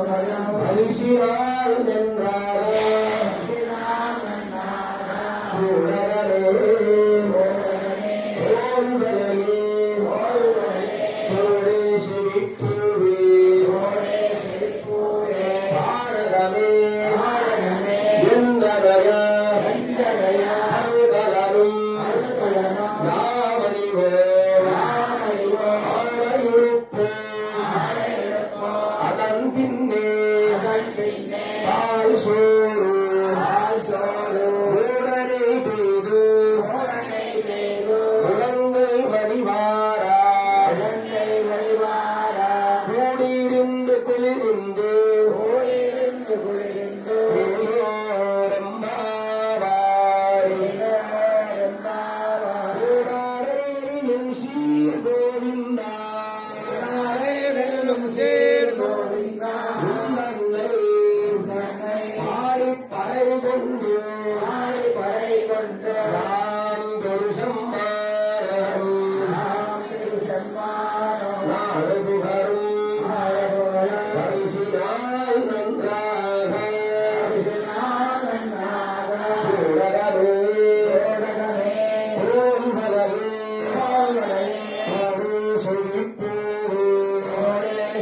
பரிசினால் நின்றாரே சூழலே தோழே சிரிப்புவே பாரதமே எந்தகையா அதன் பின்னே பால் சோறு ஊடனை பெய்து உலங்கை வழிவாரா கூடியிருந்து குளிரிந்து சீர் கோவிந்தா பறை கொண்டு நாம் பெருசம்மாரம் நாடுபுகரும் பரிசினால் நன்றாக சூழலே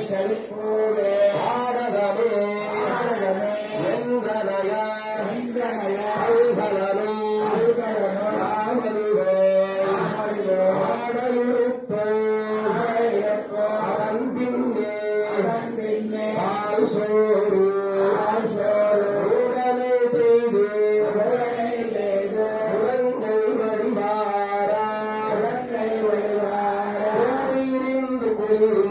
செழிப்பூவே பாரதமே எந்தனையா பல்கலனும் அதன் பின்னே பால் சோறு உடனே பெய்து உலங்கை வழிவாரா குளிரிந்து